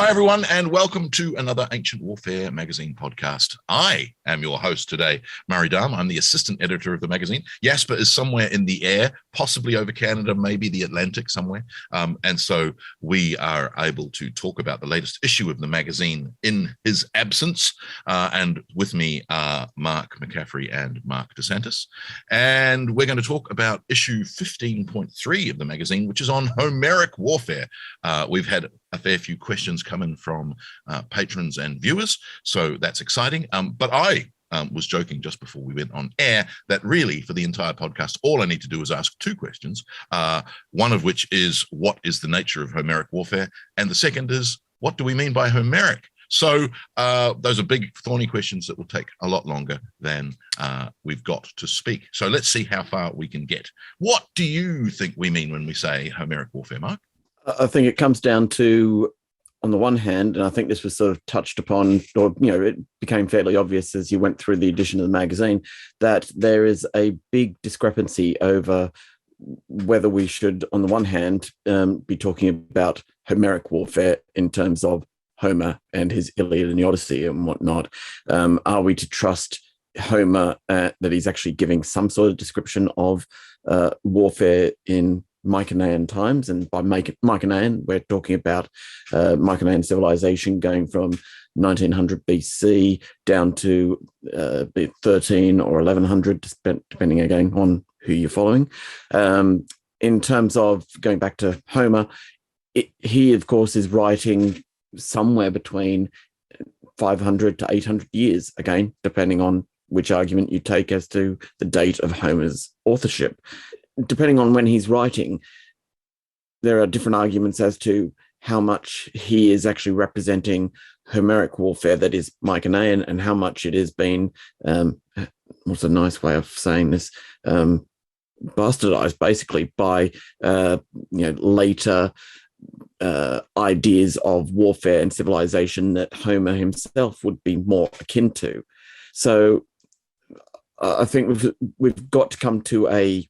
Hi, everyone, and welcome to another Ancient Warfare magazine podcast. I am your host today, Murray Dahm. I'm the assistant editor of the magazine. Jasper is somewhere in the air, possibly over Canada, maybe the Atlantic somewhere. And so we are able to talk about the latest issue of the magazine in his absence. And with me are Mark McCaffrey and Mark DeSantis. And we're going to talk about issue 15.3 of the magazine, which is on Homeric warfare. We've had a fair few questions coming from patrons and viewers, so that's exciting. But I was joking just before we went on air that really for the entire podcast, all I need to do is ask two questions, one of which is, what is the nature of Homeric warfare? And the second is, what do we mean by Homeric? So those are big, thorny questions that will take a lot longer than we've got to speak. So let's see how far we can get. What do you think we mean when we say Homeric warfare, Mark? I think it comes down to, on the one hand, and I think this was sort of touched upon, or, it became fairly obvious as you went through the edition of the magazine, that there is a big discrepancy over whether we should, on the one hand, be talking about Homeric warfare in terms of Homer and his Iliad and the Odyssey and whatnot. Are we to trust Homer that he's actually giving some sort of description of warfare in Mycenaean times? And by Mycenaean, we're talking about Mycenaean civilization going from 1900 BC down to 13 or 1100, depending again on who you're following. In terms of going back to Homer, he, of course, is writing somewhere between 500 to 800 years, again, depending on which argument you take as to the date of Homer's authorship. Depending on when he's writing, there are different arguments as to how much he is actually representing Homeric warfare that is Mycenaean and how much it has been, what's a nice way of saying this, bastardized basically by later ideas of warfare and civilization that Homer himself would be more akin to. So I think we've got to come to a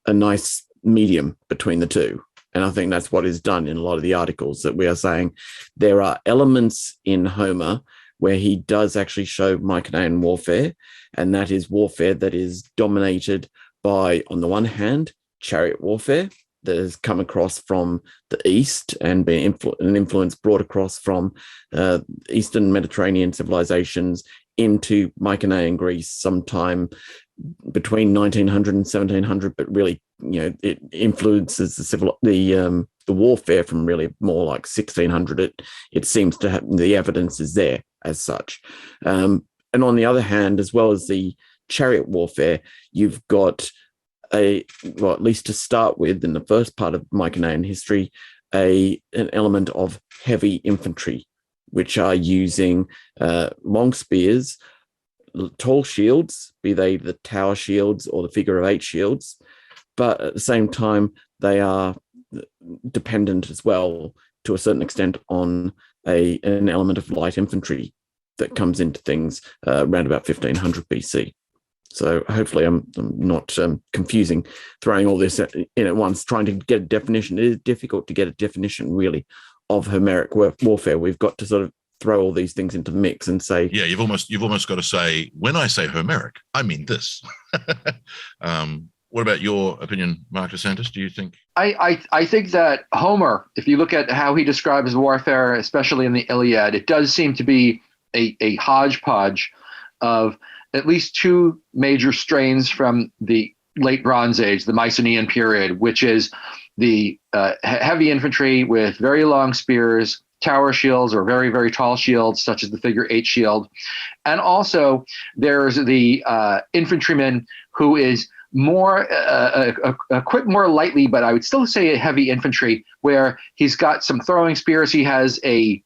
nice medium between the two. And I think that's what is done in a lot of the articles, that we are saying there are elements in Homer where he does actually show Mycenaean warfare, and that is warfare that is dominated by, on the one hand, chariot warfare that has come across from the East and been an influence brought across from Eastern Mediterranean civilizations into Mycenaean Greece sometime between 1900 and 1700, but really, it influences the warfare from really more like 1600. It seems to have, the evidence is there as such. And on the other hand, as well as the chariot warfare, you've got at least to start with, in the first part of Mycenaean history, an element of heavy infantry, which are using long spears, tall shields, be they the tower shields or the figure of eight shields, but at the same time, they are dependent as well, to a certain extent, on an element of light infantry that comes into things around about 1500 BC. So hopefully I'm not confusing, throwing all this in at once, trying to get a definition. It is difficult to get a definition, really, of Homeric warfare. We've got to sort of throw all these things into the mix and say, yeah, you've almost got to say, when I say Homeric, I mean this. What about your opinion, Mark DeSantis? Do you think? I think that Homer, if you look at how he describes warfare, especially in the Iliad, it does seem to be a hodgepodge of at least two major strains from the late Bronze Age, the Mycenaean period, which is the heavy infantry with very long spears, tower shields, or very, very tall shields, such as the figure eight shield. And also there's the infantryman who is more equipped more lightly, but I would still say a heavy infantry, where he's got some throwing spears. He has a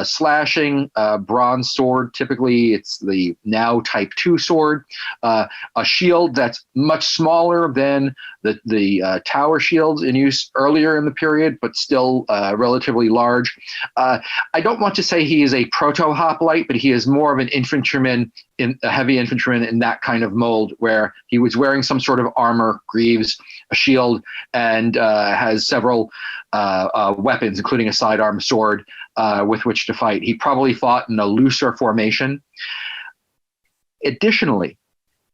slashing bronze sword. Typically, it's the now Type 2 sword. A shield that's much smaller than the tower shields in use earlier in the period, but still relatively large. I don't want to say he is a proto-hoplite, but he is more of an infantryman in a heavy infantryman in that kind of mold, where he was wearing some sort of armor, greaves, a shield, and has several weapons, including a sidearm sword with which to fight. He probably fought in a looser formation. Additionally,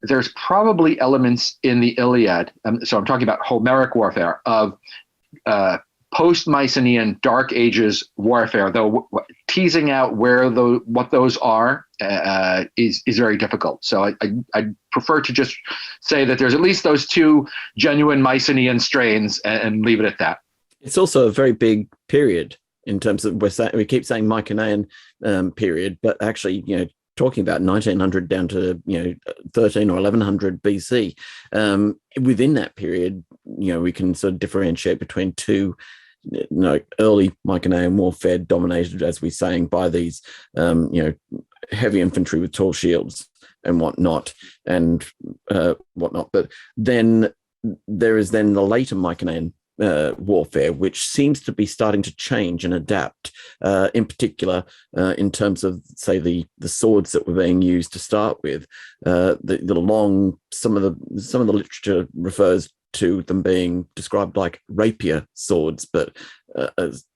there's probably elements in the Iliad, so I'm talking about Homeric warfare, of post-Mycenaean Dark Ages warfare, though teasing out what those are is very difficult. So I prefer to just say that there's at least those two genuine Mycenaean strains and leave it at that. It's also a very big period in terms of, we keep saying Mycenaean period, but actually, talking about 1900 down to 13 or 1100 BC. Within that period, we can sort of differentiate between two early Mycenaean warfare dominated, as we're saying, by these heavy infantry with tall shields and whatnot. But then there is then the later Mycenaean warfare, which seems to be starting to change and adapt, in particular in terms of, say, the swords that were being used to start with. The long, some of the literature refers to them being described like rapier swords, but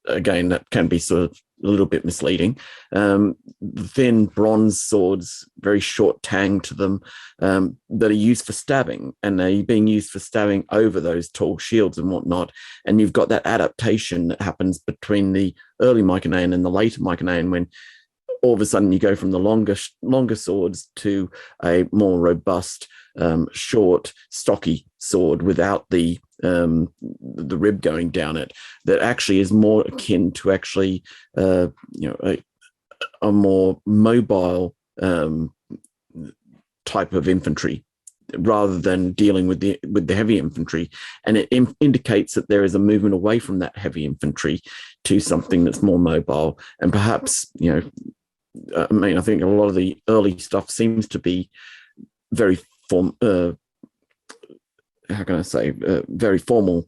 again, that can be sort of a little bit misleading. Thin bronze swords, very short tang to them, that are used for stabbing, and they're being used for stabbing over those tall shields and whatnot. And you've got that adaptation that happens between the early Mycenaean and the later Mycenaean, when all of a sudden you go from the longer swords to a more robust, short, stocky sword without the rib going down it, that actually is more akin to actually a more mobile type of infantry, rather than dealing with the heavy infantry. And it indicates that there is a movement away from that heavy infantry to something that's more mobile. And perhaps, I think a lot of the early stuff seems to be very very formal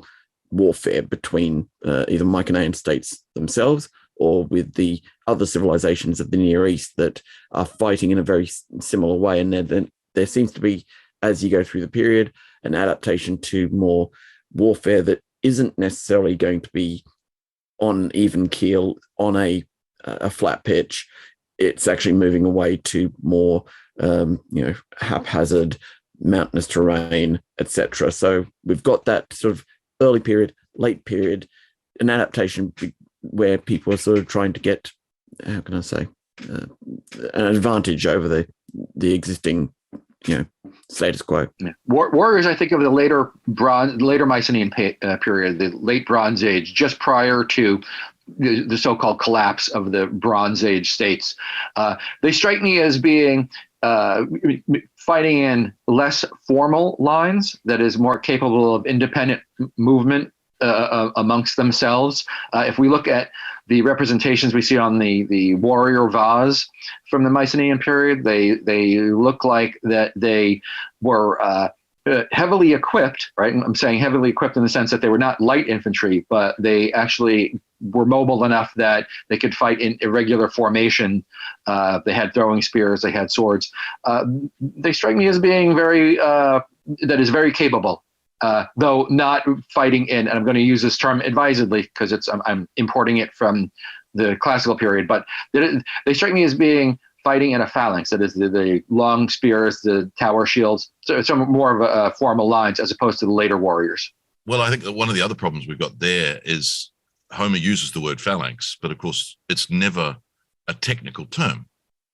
warfare between either Mycenaean states themselves or with the other civilizations of the Near East that are fighting in a very similar way. And then there seems to be, as you go through the period, an adaptation to more warfare that isn't necessarily going to be on an even keel, on a flat pitch. It's actually moving away to more, haphazard, mountainous terrain, etc. So we've got that sort of early period, late period, an adaptation where people are sort of trying to get, an advantage over the existing, status quo. Yeah. Warriors, I think of the later Mycenaean period, the late Bronze Age, just prior to the so-called collapse of the Bronze Age states. They strike me as being fighting in less formal lines, that is more capable of independent movement amongst themselves. If we look at the representations we see on the warrior vase from the Mycenaean period, they look like that they were heavily equipped, right? I'm saying heavily equipped in the sense that they were not light infantry, but they actually were mobile enough that they could fight in irregular formation. They had throwing spears, they had swords. They strike me as being very capable, though not fighting in, and I'm going to use this term advisedly because I'm importing it from the classical period, but they strike me as being fighting in a phalanx, that is the long spears, the tower shields, so some more of a formal lines as opposed to the later warriors. Well, I think that one of the other problems we've got there is Homer uses the word phalanx, but of course it's never a technical term.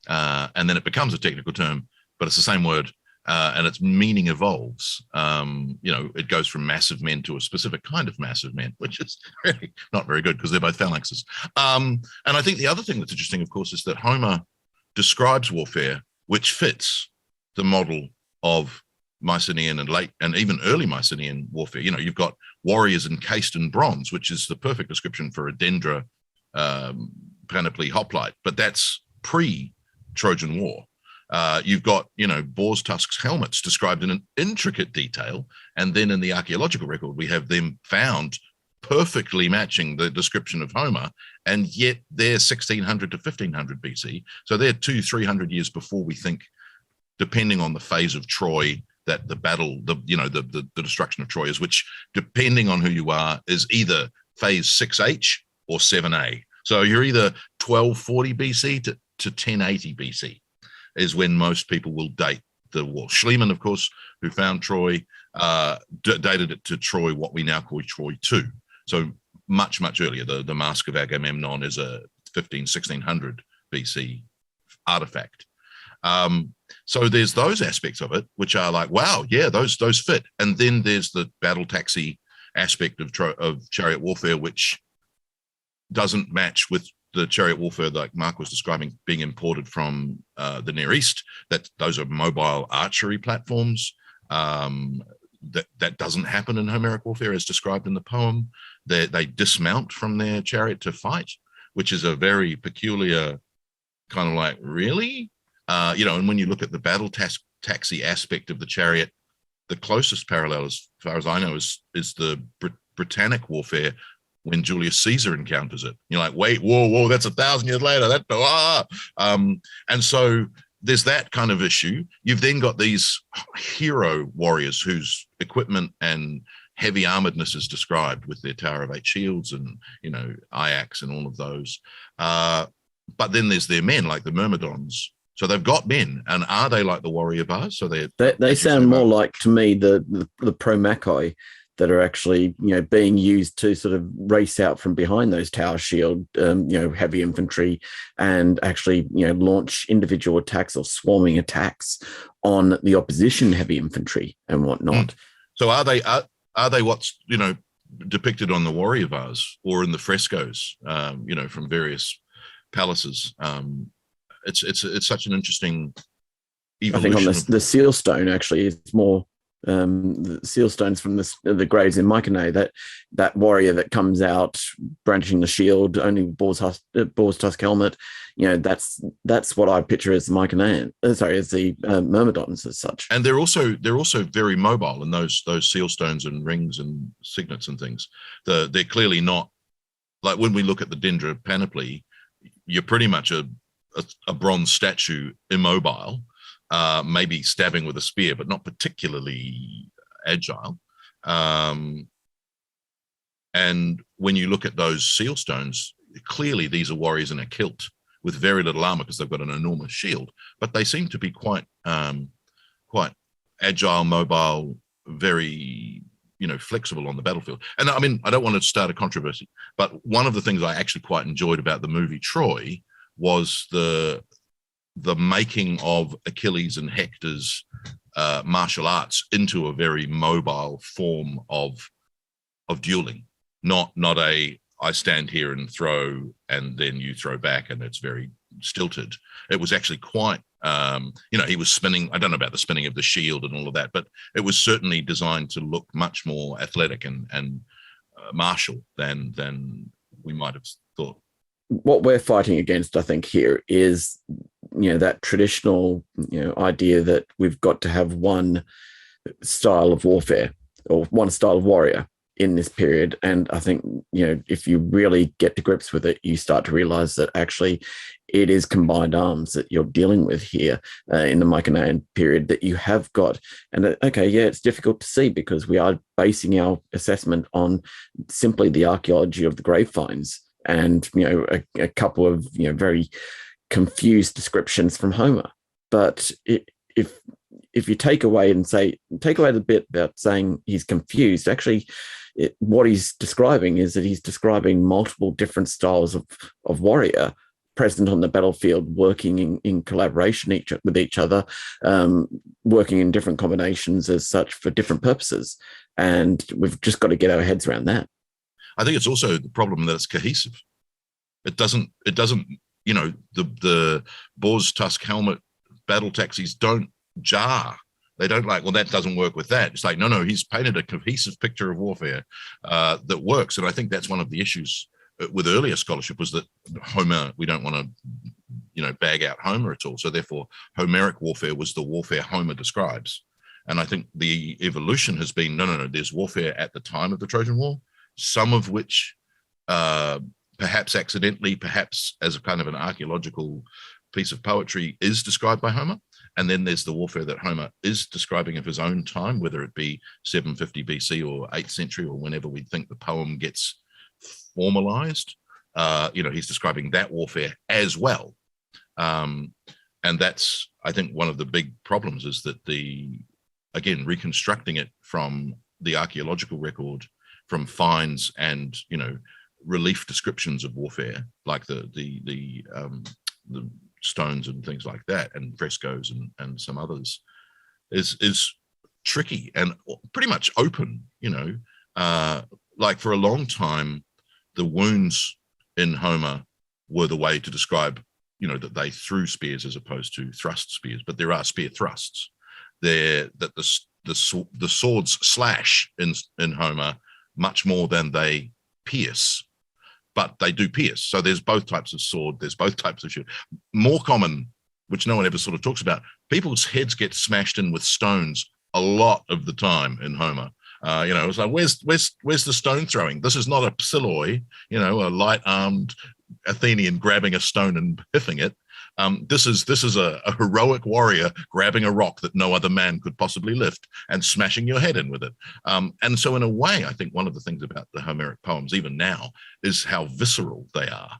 And then it becomes a technical term, but it's the same word, and its meaning evolves. It goes from massive men to a specific kind of massive men, which is really not very good because they're both phalanxes. And I think the other thing that's interesting, of course, is that Homer describes warfare which fits the model of Mycenaean and late and even early Mycenaean warfare. You've got warriors encased in bronze, which is the perfect description for a Dendra panoply hoplite, but that's pre-Trojan War. You've got, boar's tusks helmets described in an intricate detail, and then in the archaeological record we have them found perfectly matching the description of Homer, and yet they're 1600 to 1500 BC. So they're 200-300 years before we think depending on the phase of Troy that the battle, the destruction of Troy is, which, depending on who you are, is either phase 6H or 7A. So you're either 1240 BC to 1080 BC is when most people will date the war. Schliemann, of course, who found Troy, dated it to Troy, what we now call Troy 2. So much, much earlier. The Mask of Agamemnon is a 1600 BC artifact. So there's those aspects of it, which are like, wow, yeah, those fit. And then there's the battle taxi aspect of Chariot Warfare, which doesn't match with the Chariot Warfare like Mark was describing being imported from the Near East. That those are mobile archery platforms. That doesn't happen in Homeric warfare as described in the poem. They dismount from their chariot to fight, which is a very peculiar kind of like, really? And when you look at the battle taxi aspect of the chariot, the closest parallel, as far as I know, is the Britannic warfare when Julius Caesar encounters it. You're like, wait, whoa, that's 1,000 years later. And so there's that kind of issue. You've then got these hero warriors whose equipment and heavy armoredness is described with their Tower of Eight Shields and, Ajax and all of those. But then there's their men, like the Myrmidons. So they've got men, and are they like the warrior bars? So they sound more like, to me, the pro-Macoi that are actually, being used to sort of race out from behind those tower shield, heavy infantry, and actually, launch individual attacks or swarming attacks on the opposition heavy infantry and whatnot. So are they what's depicted on the warrior vase or in the frescoes, from various palaces? It's such an interesting evolution. I think on the seal stone actually is more the seal stones from the graves in Mycenae, that warrior that comes out brandishing the shield, only boar's tusk helmet. That's what I picture as the Mycenaean. As the Myrmidons as such. And they're also very mobile in those seal stones and rings and signets and things. They're clearly not like when we look at the Dendra panoply. You're pretty much a bronze statue, immobile, maybe stabbing with a spear, but not particularly agile. And when you look at those seal stones, clearly these are warriors in a kilt with very little armor because they've got an enormous shield, but they seem to be quite agile, mobile, very flexible on the battlefield. And I mean, I don't want to start a controversy, but one of the things I actually quite enjoyed about the movie Troy was the making of Achilles and Hector's martial arts into a very mobile form of dueling, not a I stand here and throw and then you throw back and it's very stilted. It was actually quite he was spinning. I don't know about the spinning of the shield and all of that, but it was certainly designed to look much more athletic and martial than we might have thought. What we're fighting against, I think, here is, that traditional, idea that we've got to have one style of warfare or one style of warrior in this period. And I think, if you really get to grips with it, you start to realize that actually it is combined arms that you're dealing with here in the Mycenaean period that you have got. And it's difficult to see because we are basing our assessment on simply the archaeology of the grave finds and a couple of very confused descriptions from Homer. But if you take away the bit about saying he's confused, actually what he's describing is that he's describing multiple different styles of warrior present on the battlefield, working in collaboration with each other, working in different combinations as such for different purposes. And we've just got to get our heads around that. I think it's also the problem that it's cohesive. It doesn't, the boar's tusk helmet battle taxis don't jar. They don't like, well, that doesn't work with that. It's like, no, he's painted a cohesive picture of warfare that works. And I think that's one of the issues with earlier scholarship was that Homer, we don't want to, bag out Homer at all. So therefore, Homeric warfare was the warfare Homer describes. And I think the evolution has been, no, there's warfare at the time of the Trojan War, some of which perhaps accidentally, perhaps as a kind of an archaeological piece of poetry is described by Homer. And then there's the warfare that Homer is describing of his own time, whether it be 750 BC or 8th century or whenever we think the poem gets formalized. He's describing that warfare as well. And that's, I think, one of the big problems is that reconstructing it from the archaeological record, from finds and, relief descriptions of warfare, like the stones and things like that, and frescoes and some others, is tricky and pretty much open. Like for a long time, the wounds in Homer were the way to describe, that they threw spears as opposed to thrust spears. But there are spear thrusts. The swords slash in Homer much more than they pierce. But they do pierce. So there's both types of sword. There's both types of shield. More common, which no one ever sort of talks about, people's heads get smashed in with stones a lot of the time in Homer. It's like, where's the stone throwing? This is not a psiloi, a light-armed Athenian grabbing a stone and piffing it. This is a heroic warrior grabbing a rock that no other man could possibly lift and smashing your head in with it. And so in a way, I think one of the things about the Homeric poems, even now, is how visceral they are.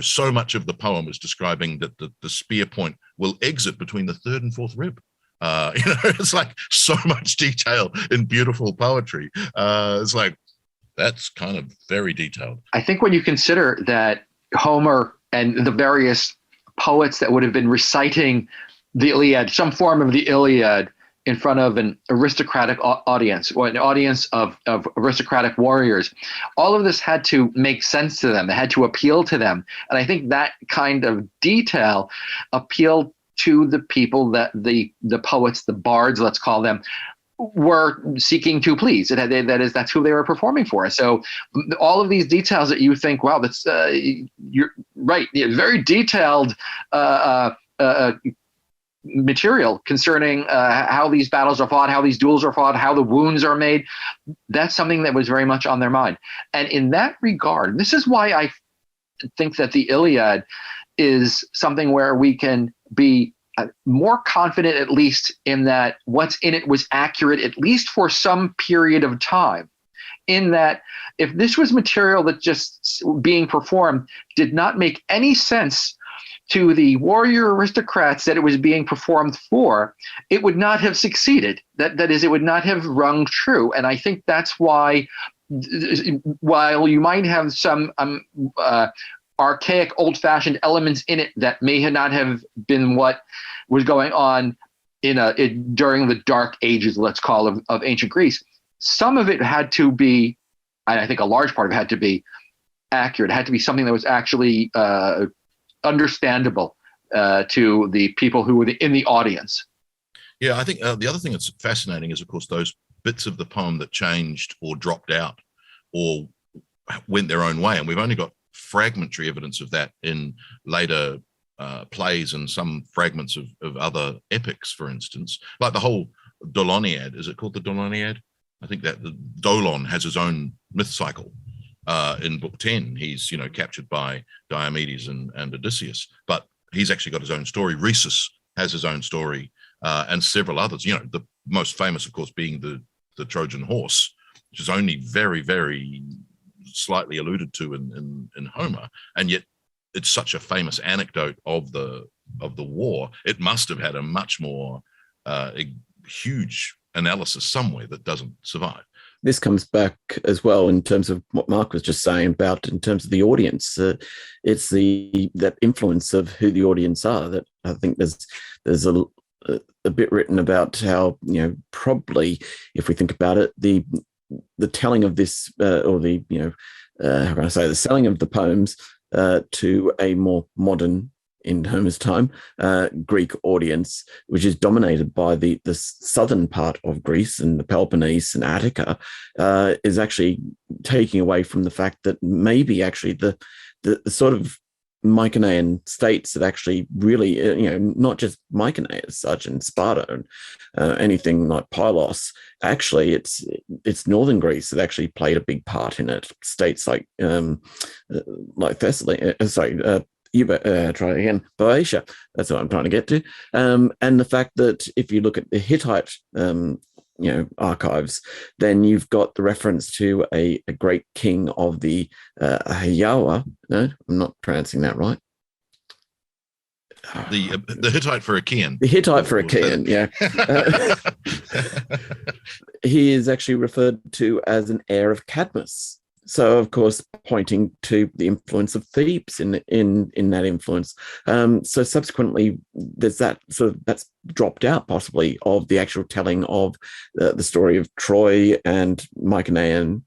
So much of the poem is describing that the spear point will exit between the third and fourth rib. It's like so much detail in beautiful poetry. It's like, that's kind of very detailed. I think when you consider that Homer and the various poets that would have been reciting the Iliad, some form of the Iliad, in front of an aristocratic audience, or an audience of aristocratic warriors, all of this had to make sense to them. It had to appeal to them. And I think that kind of detail appealed to the people that the poets, the bards, let's call them, were seeking to please. That's who they were performing for. So all of these details that you think, wow, that's you're right, very detailed material concerning how these battles are fought, how these duels are fought, how the wounds are made. That's something that was very much on their mind. And in that regard, this is why I think that the Iliad is something where we can be more confident, at least, in that what's in it was accurate, at least for some period of time. In that, if this was material that just being performed did not make any sense to the warrior aristocrats that it was being performed for, it would not have succeeded. That is, it would not have rung true. And I think that's why, while you might have some archaic, old-fashioned elements in it that may not have been what was going on during the dark ages, let's call it, of ancient Greece. Some of it had to be, and I think a large part of it had to be accurate. It had to be something that was actually understandable to the people who were in the audience. Yeah, I think the other thing that's fascinating is, of course, those bits of the poem that changed or dropped out or went their own way. And we've only got fragmentary evidence of that in later plays and some fragments of other epics, for instance, like the whole Doloniad. Is it called the Doloniad? I think that the Dolon has his own myth cycle. In book 10, he's captured by Diomedes and Odysseus, but he's actually got his own story. Rhesus has his own story, and several others. The most famous, of course, being the Trojan horse, which is only very, very slightly alluded to in Homer, and yet it's such a famous anecdote of the war. It must have had a much more huge analysis somewhere that doesn't survive. This comes back as well in terms of what Mark was just saying about in terms of the audience. It's that influence of who the audience are. That I think there's a bit written about how probably, if we think about it, the telling of this or the how can I say, the selling of the poems to a more modern, in Homer's time, Greek audience, which is dominated by the southern part of Greece and the Peloponnese and Attica, is actually taking away from the fact that maybe actually the sort of Mycenaean states that actually really, not just Mycenae as such and Sparta and anything like Pylos, actually it's northern Greece that actually played a big part in it. States like Thessaly, try again. Boeotia. That's what I'm trying to get to. And the fact that if you look at the Hittite, archives, then you've got the reference to a great king of the Hayawa. No, I'm not pronouncing that right. The Hittite for Achaean. The Hittite for Achaean, yeah. He is actually referred to as an heir of Cadmus. So, of course, pointing to the influence of Thebes in that influence. So subsequently, there's that that's dropped out possibly of the actual telling of the story of Troy and Mycenae,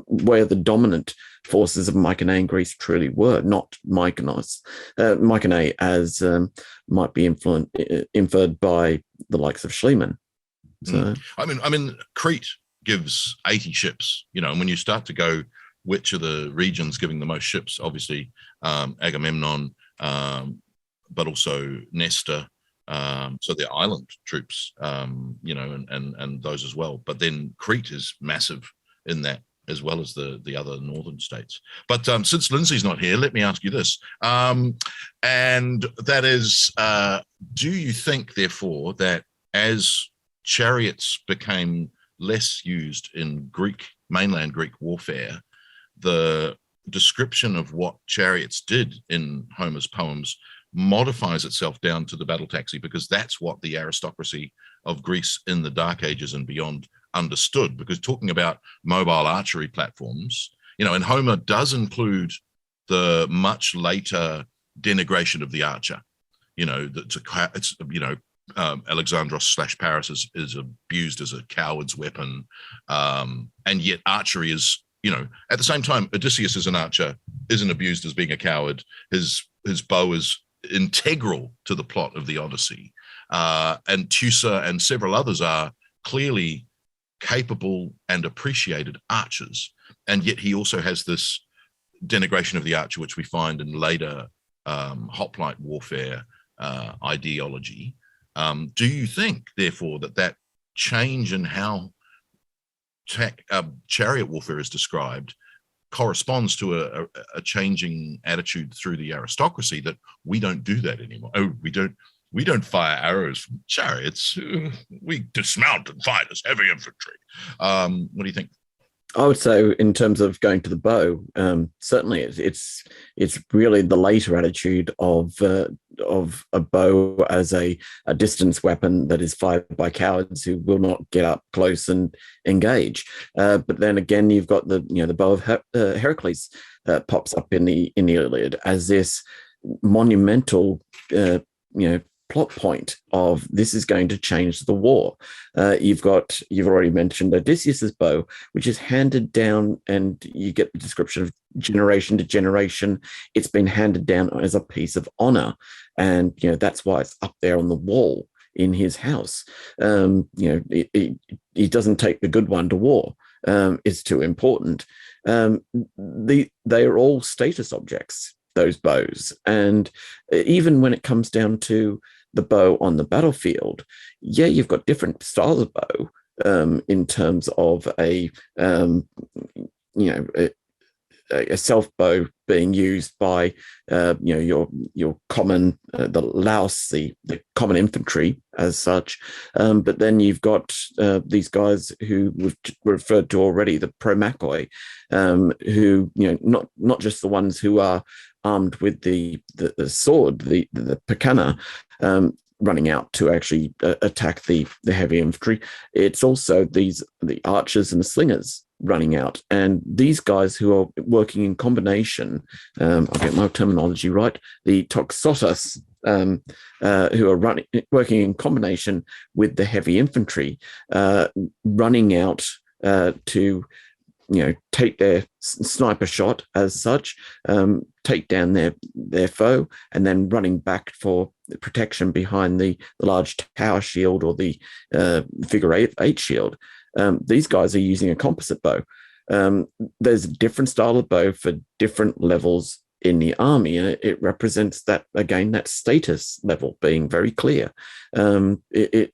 where the dominant forces of Mycenaean Greece truly were, not Mycenae as might be inferred by the likes of Schliemann. So, I mean, Crete gives 80 ships, and when you start to go, which are the regions giving the most ships? Obviously, Agamemnon, but also Nestor. So the island troops, and those as well. But then Crete is massive in that, as well as the other northern states. But since Lindsay's not here, let me ask you this. And that is, do you think, therefore, that as chariots became less used in mainland Greek warfare, the description of what chariots did in Homer's poems modifies itself down to the battle taxi, because that's what the aristocracy of Greece in the Dark Ages and beyond understood? Because talking about mobile archery platforms, and Homer does include the much later denigration of the archer, Alexandros / Paris is abused as a coward's weapon, and yet archery is, at the same time, Odysseus as an archer isn't abused as being a coward. His bow is integral to the plot of the Odyssey, and Teucer and several others are clearly capable and appreciated archers, and yet he also has this denigration of the archer, which we find in later hoplite warfare ideology. Do you think, therefore, that change in how chariot warfare is described corresponds to a changing attitude through the aristocracy, that we don't do that anymore? Oh, we don't fire arrows from chariots. We dismount and fight as heavy infantry. What do you think? I would say, in terms of going to the bow, certainly it's really the later attitude of a bow as a distance weapon that is fired by cowards who will not get up close and engage. But then again, you've got the bow of Heracles pops up in the Iliad as this monumental plot point of this is going to change the war. You've already mentioned Odysseus's bow, which is handed down, and you get the description of generation to generation. It's been handed down as a piece of honor, and that's why it's up there on the wall in his house. He doesn't take the good one to war. It's too important. They are all status objects, those bows, and even when it comes down to the bow on the battlefield, you've got different styles of bow in terms of a self bow being used by your common the louse, the common infantry as such, but then you've got these guys who we've referred to already, the promachoi, who not just the ones who are armed with the sword, the pakana, running out to actually attack the heavy infantry. It's also the archers and the slingers running out, and these guys who are working in combination, I'll get my terminology right, the toxotas, who are working in combination with the heavy infantry, running out to take their sniper shot as such, take down their foe, and then running back for protection behind the large tower shield or the figure eight shield. These guys are using a composite bow. There's a different style of bow for different levels in the army, and it represents that, again, that status level being very clear. It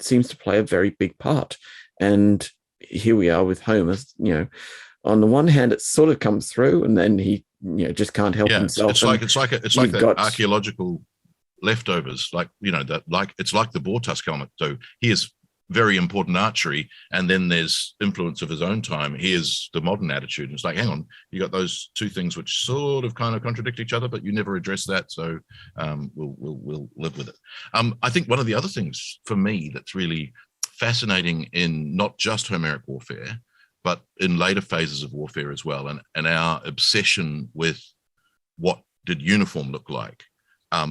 seems to play a very big part. And here we are with Homer, on the one hand, it sort of comes through, and then he just can't help himself. It's like the archaeological leftovers, it's like the boar tusk helmet. So he is very important archery, and then there's influence of his own time. Here's the modern attitude. And it's like, hang on, you got those two things which sort of kind of contradict each other, but you never address that. So we'll live with it. I think one of the other things for me that's really fascinating in not just Homeric warfare, but in later phases of warfare as well, and our obsession with what did uniform look like.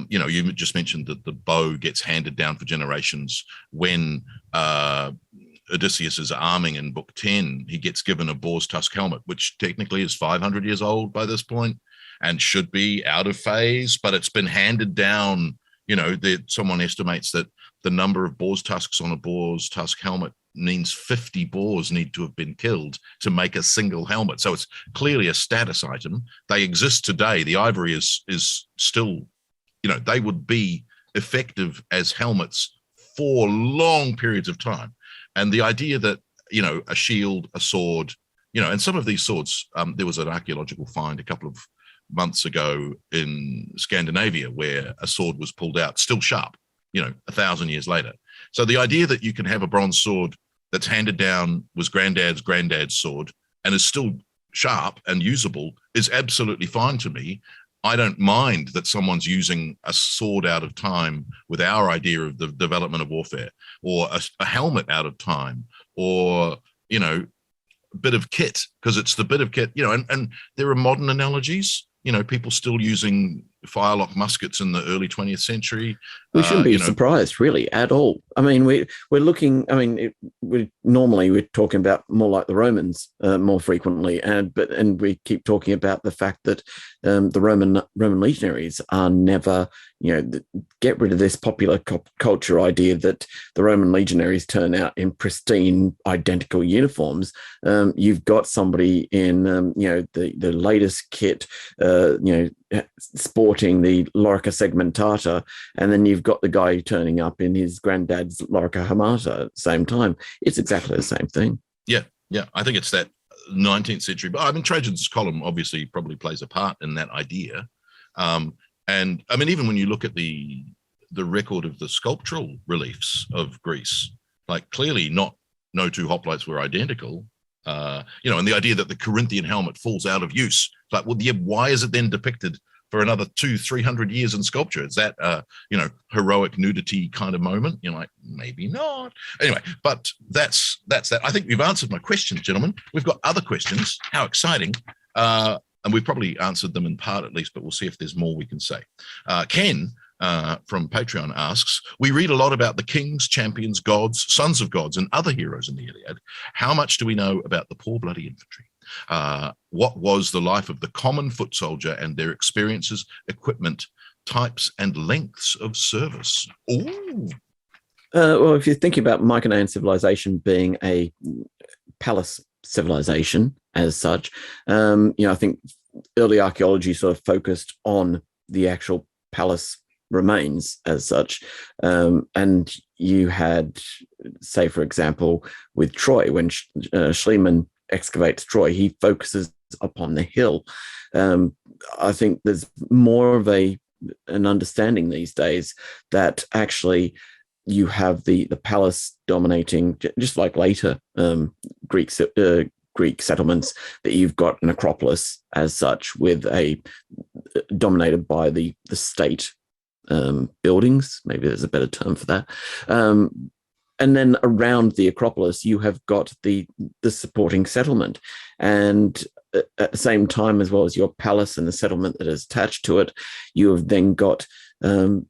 You just mentioned that the bow gets handed down for generations. When Odysseus is arming in Book 10, he gets given a boar's tusk helmet, which technically is 500 years old by this point and should be out of phase, but it's been handed down. Someone estimates that the number of boar's tusks on a boar's tusk helmet means 50 boars need to have been killed to make a single helmet. So it's clearly a status item. They exist today. The ivory is still, they would be effective as helmets for long periods of time. And the idea that, a shield, a sword, and some of these swords, there was an archaeological find a couple of months ago in Scandinavia where a sword was pulled out, still sharp, 1,000 years later. So the idea that you can have a bronze sword that's handed down, was granddad's sword, and is still sharp and usable is absolutely fine to me. I don't mind that someone's using a sword out of time with our idea of the development of warfare, or a helmet out of time, or, a bit of kit, because it's the bit of kit, and there are modern analogies, people still using firelock muskets in the early 20th century. We shouldn't be surprised, really, at all. I mean, we're looking. I mean, we're talking about more like the Romans more frequently, and we keep talking about the fact that the Roman legionaries are never, get rid of this popular culture idea that the Roman legionaries turn out in pristine, identical uniforms. You've got somebody in, the latest kit, sporting the lorica segmentata, and then you've got the guy turning up in his granddad's lorica hamata at the same time. It's exactly the same thing. Yeah. I think it's that 19th century, but I mean, Trajan's column obviously probably plays a part in that idea. And I mean, even when you look at the record of the sculptural reliefs of Greece, like clearly no two hoplites were identical. And the idea that the Corinthian helmet falls out of use. Like, well, yeah, why is it then depicted for another 200-300 years in sculpture? Is that heroic nudity kind of moment? Maybe not. Anyway, but that's that. I think we've answered my questions, gentlemen. We've got other questions. How exciting. And we've probably answered them in part at least, but we'll see if there's more we can say. Ken from Patreon asks, we read a lot about the kings, champions, gods, sons of gods, and other heroes in the Iliad. How much do we know about the poor bloody infantry? What was the life of the common foot soldier and their experiences, equipment, types, and lengths of service? Ooh. Well, if you're thinking about Mycenaean civilization being a palace civilization as such, I think early archaeology sort of focused on the actual palace remains as such. And you had, say, for example, with Troy, when Schliemann excavates Troy, he focuses upon the hill. I think there's more of an understanding these days that actually you have the palace dominating, just like later Greek settlements, that you've got an acropolis as such, with dominated by the state buildings. Maybe there's a better term for that. And then around the acropolis, you have got the supporting settlement. And at the same time, as well as your palace and the settlement that is attached to it, you have then got a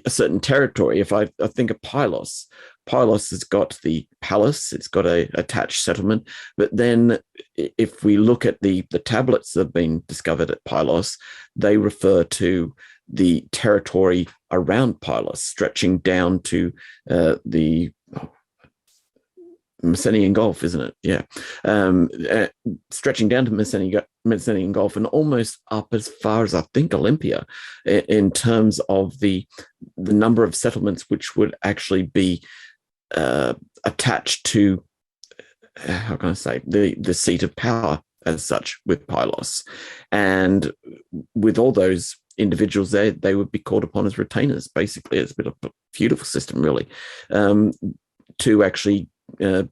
certain territory. If I think of Pylos has got the palace, it's got a attached settlement. But then if we look at the tablets that have been discovered at Pylos, they refer to the territory around Pylos, stretching down to the Messenian Gulf, isn't it? Yeah. Stretching down to Messenian Gulf and almost up as far as, I think, Olympia, in terms of the number of settlements which would actually be attached to, how can I say, the seat of power as such with Pylos. And with all those individuals there, they would be called upon as retainers. Basically, it's a bit of a feudal system, really, to actually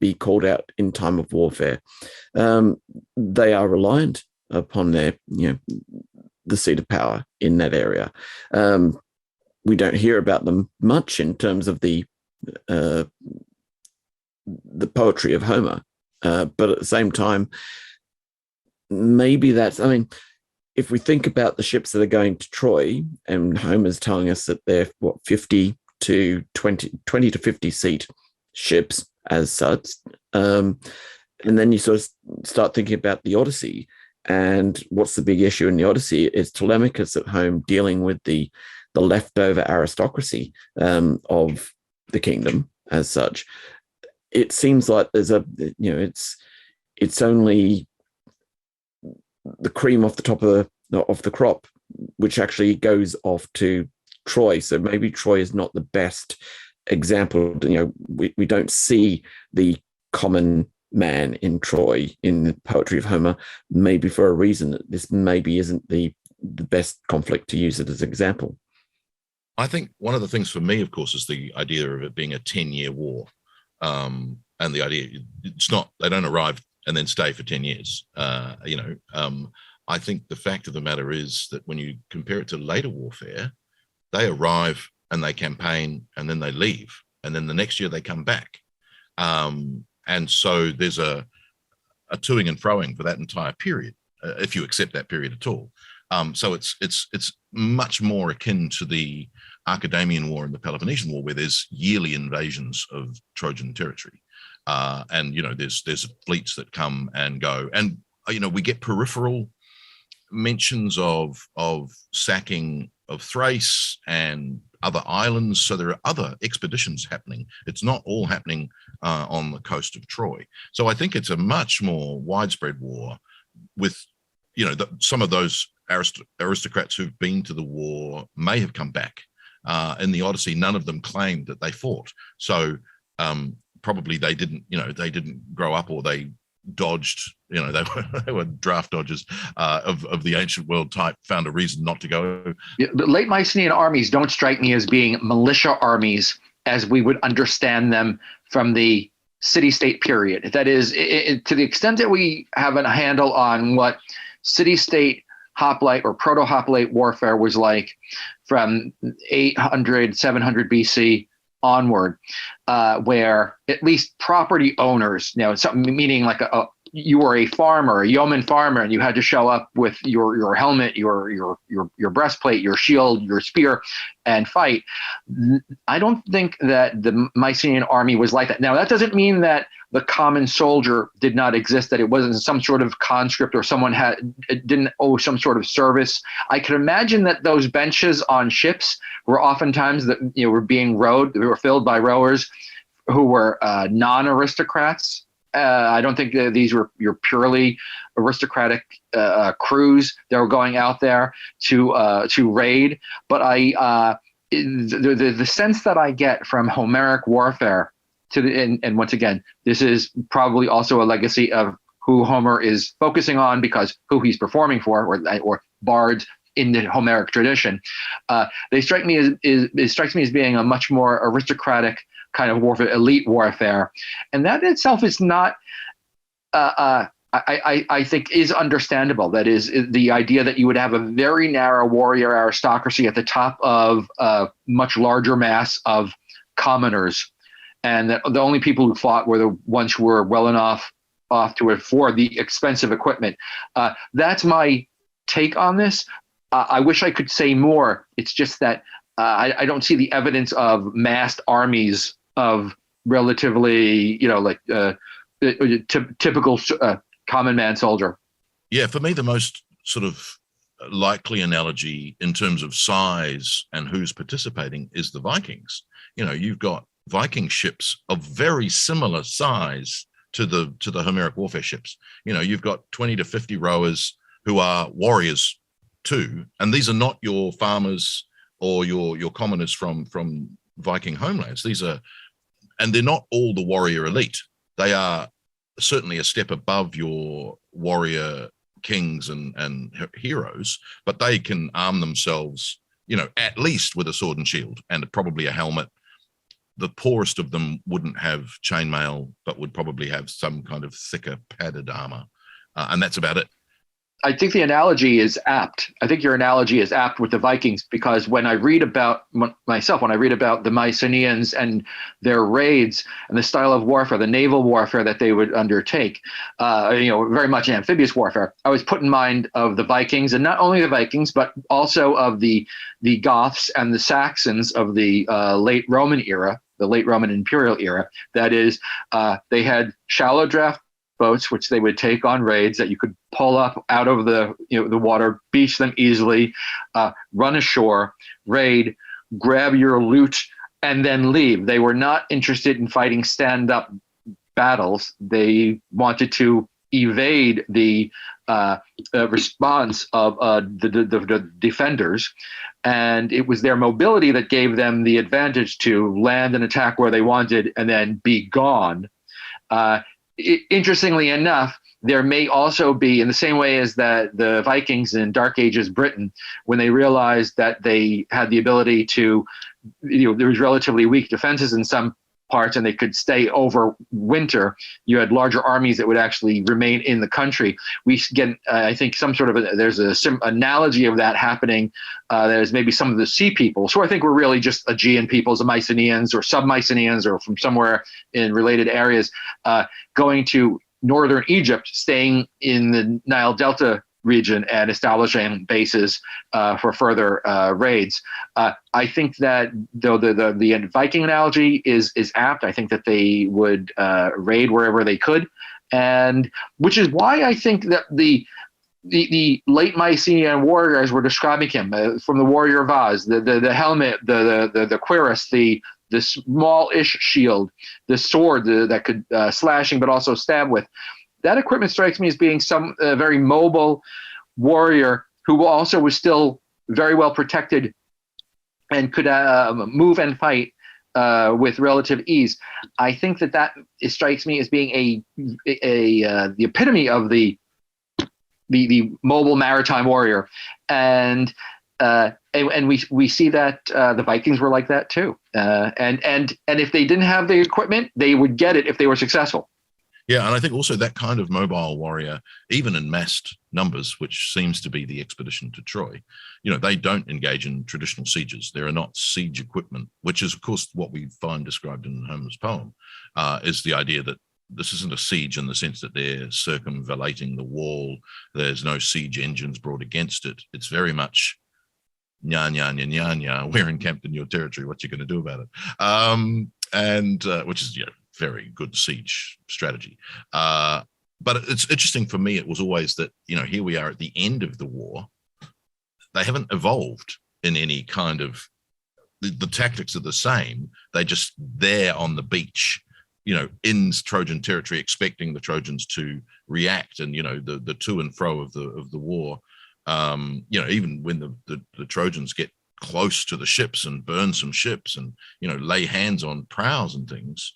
be called out in time of warfare. They are reliant upon their, the seat of power in that area. We don't hear about them much in terms of the poetry of Homer, but at the same time, maybe that's, if we think about the ships that are going to Troy, and Homer's telling us that they're 50 to 20 to 50 seat ships as such, and then you sort of start thinking about the Odyssey, and what's the big issue in the Odyssey is Telemachus at home dealing with the leftover aristocracy of the kingdom as such. It seems like there's it's only the cream off the top of the crop, which actually goes off to Troy. So maybe Troy is not the best example. We don't see the common man in Troy in the poetry of Homer, maybe for a reason that this maybe isn't the best conflict to use it as an example. I think one of the things for me, of course, is the idea of it being a 10-year war. And the idea, it's not, they don't arrive and then stay for 10 years. I think the fact of the matter is that when you compare it to later warfare, they arrive and they campaign and then they leave. And then the next year they come back. And so there's a toing and froing for that entire period, if you accept that period at all. So it's much more akin to the Archidamian War and the Peloponnesian War, where there's yearly invasions of Trojan territory, and there's fleets that come and go, and we get peripheral mentions of sacking of Thrace and other islands. So there are other expeditions happening. It's not all happening on the coast of Troy. So I think it's a much more widespread war with some of those aristocrats who've been to the war may have come back. In the Odyssey, none of them claimed that they fought. So probably they didn't grow up, or they dodged, they were draft dodgers of the ancient world type, found a reason not to go. Yeah, the late Mycenaean armies don't strike me as being militia armies as we would understand them from the city-state period. That is, to the extent that we have a handle on what city-state hoplite or proto-hoplite warfare was like from 800, 700 BC onward, where at least property owners, meaning like you were a farmer, a yeoman farmer, and you had to show up with your helmet, your breastplate, your shield, your spear, and fight. I don't think that the Mycenaean army was like that. Now, that doesn't mean that the common soldier did not exist, that it wasn't some sort of conscript or someone didn't owe some sort of service. I can imagine that those benches on ships were oftentimes were being rowed. They were filled by rowers who were non-aristocrats. I don't think that these were your purely aristocratic crews that were going out there to raid. But the sense that I get from Homeric warfare and once again, this is probably also a legacy of who Homer is focusing on, because who he's performing for, or bards in the Homeric tradition. They strike me it strikes me as being a much more aristocratic kind of warfare, elite warfare, and that in itself is not. I think is understandable. That is the idea that you would have a very narrow warrior aristocracy at the top of a much larger mass of commoners, and that the only people who fought were the ones who were well enough off to afford the expensive equipment. That's my take on this. I wish I could say more. It's just that I don't see the evidence of massed armies of relatively, typical common man soldier. Yeah, for me, the most sort of likely analogy in terms of size and who's participating is the Vikings. You've got Viking ships of very similar size to the Homeric warfare ships. You've got 20 to 50 rowers who are warriors too, and these are not your farmers or your commoners from Viking homelands. And they're not all the warrior elite. They are certainly a step above your warrior kings and heroes, but they can arm themselves, at least with a sword and shield and probably a helmet. The poorest of them wouldn't have chainmail, but would probably have some kind of thicker padded armor. And that's about it. I think the analogy is apt. I think your analogy is apt with the Vikings, because when I read about myself, when I read about the Mycenaeans and their raids and the style of warfare, the naval warfare that they would undertake, very much amphibious warfare, I was put in mind of the Vikings, and not only the Vikings, but also of the Goths and the Saxons of the late Roman era, the late Roman imperial era. That is, they had shallow draft boats, which they would take on raids that you could pull up out of the water, beach them easily, run ashore, raid, grab your loot, and then leave. They were not interested in fighting stand-up battles. They wanted to evade the response of the defenders, and it was their mobility that gave them the advantage to land and attack where they wanted and then be gone. Interestingly enough, there may also be, in the same way as that the Vikings in Dark Ages Britain, when they realized that they had the ability to, there was relatively weak defenses in some parts and they could stay over winter, you had larger armies that would actually remain in the country. We get, I think, some sort of there's a analogy of that happening. There's maybe some of the sea peoples, who I think were really just Aegean peoples, the Mycenaeans or sub-Mycenaeans or from somewhere in related areas, going to northern Egypt, staying in the Nile Delta region and establishing bases for further raids. I think that though the Viking analogy is apt, I think that they would raid wherever they could, and which is why I think that the late Mycenaean warriors were describing him from the Warrior of Oz, the helmet, the cuirass, the small-ish shield, the sword that could slashing but also stab with. That equipment strikes me as being some very mobile warrior who also was still very well protected and could move and fight with relative ease. I think that it strikes me as being the epitome of the mobile maritime warrior, and we see that the Vikings were like that too. And if they didn't have the equipment, they would get it if they were successful. Yeah, and I think also that kind of mobile warrior, even in massed numbers, which seems to be the expedition to Troy, they don't engage in traditional sieges. There are not siege equipment, which is, of course, what we find described in Homer's poem, is the idea that this isn't a siege in the sense that they're circumvallating the wall. There's no siege engines brought against it. It's very much, nya, nya, nya, nya, nya, we're encamped in your territory. What you going to do about it? Which is, very good siege strategy. But it's interesting for me, it was always that, here we are at the end of the war. They haven't evolved in any kind of, the tactics are the same. They're just there on the beach, in Trojan territory, expecting the Trojans to react. And, the to and fro of the war, even when the Trojans get close to the ships and burn some ships and, lay hands on prows and things,